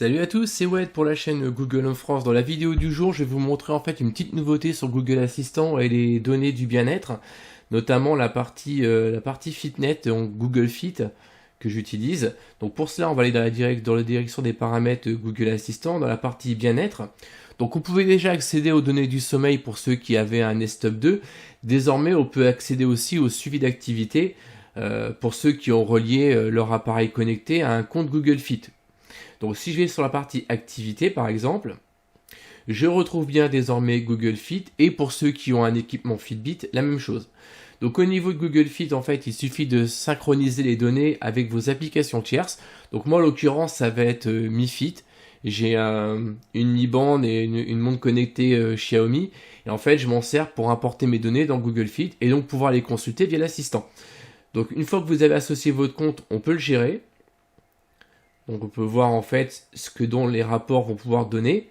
Salut à tous, c'est Wed pour la chaîne Google Home France. Dans la vidéo du jour, je vais vous montrer en fait une petite nouveauté sur Google Assistant et les données du bien-être, notamment la partie Fitnet, donc Google Fit que j'utilise. Donc pour cela, on va aller dans la direction des paramètres Google Assistant, dans la partie bien-être. Donc on pouvait déjà accéder aux données du sommeil pour ceux qui avaient un Nest Hub 2. Désormais, on peut accéder aussi au suivi d'activité pour ceux qui ont relié leur appareil connecté à un compte Google Fit. Donc si je vais sur la partie activité par exemple, je retrouve bien désormais Google Fit, et pour ceux qui ont un équipement Fitbit, la même chose. Donc au niveau de Google Fit, en fait, il suffit de synchroniser les données avec vos applications tierces. Donc moi en l'occurrence, ça va être Mi Fit. J'ai une Mi Band et une montre connectée Xiaomi, et en fait je m'en sers pour importer mes données dans Google Fit et donc pouvoir les consulter via l'assistant. Donc une fois que vous avez associé votre compte, on peut le gérer. Donc on peut voir en fait ce dont les rapports vont pouvoir donner.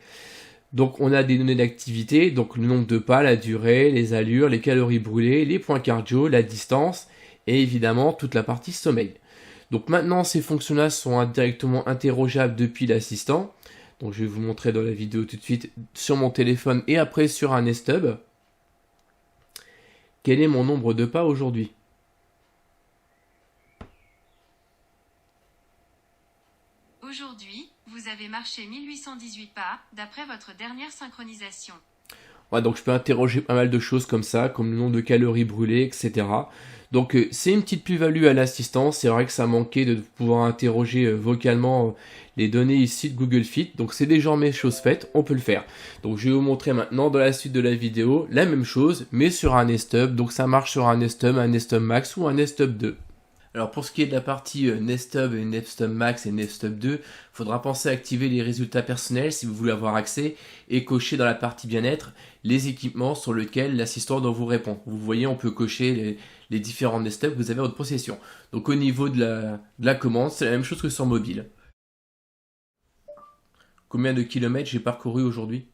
Donc on a des données d'activité, donc le nombre de pas, la durée, les allures, les calories brûlées, les points cardio, la distance et évidemment toute la partie sommeil. Donc maintenant ces fonctions-là sont directement interrogeables depuis l'assistant. Donc je vais vous montrer dans la vidéo tout de suite sur mon téléphone et après sur un Nest Hub. Quel est mon nombre de pas aujourd'hui ? Aujourd'hui, vous avez marché 1818 pas, d'après votre dernière synchronisation. Ouais, donc je peux interroger pas mal de choses comme ça, comme le nombre de calories brûlées, etc. Donc c'est une petite plus-value à l'assistant. C'est vrai que ça manquait de pouvoir interroger vocalement les données ici de Google Fit. Donc c'est désormais chose faite, on peut le faire. Donc je vais vous montrer maintenant dans la suite de la vidéo la même chose, mais sur un Nest Hub. Donc ça marche sur un Nest Hub Max ou un Nest Hub 2. Alors pour ce qui est de la partie Nest Hub et Nest Hub Max et Nest Hub 2, il faudra penser à activer les résultats personnels si vous voulez avoir accès et cocher dans la partie bien-être les équipements sur lesquels l'assistant doit vous répondre. Vous voyez, on peut cocher les différents Nest Hub que vous avez à votre possession. Donc au niveau de la commande, c'est la même chose que sur mobile. Combien de kilomètres j'ai parcouru aujourd'hui ?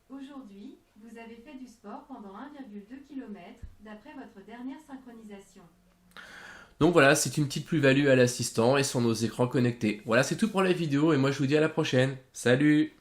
Aujourd'hui, vous avez fait du sport pendant 1,2 km, d'après votre dernière synchronisation. Donc voilà, c'est une petite plus-value à l'assistant et sur nos écrans connectés. Voilà, c'est tout pour la vidéo et moi je vous dis à la prochaine. Salut!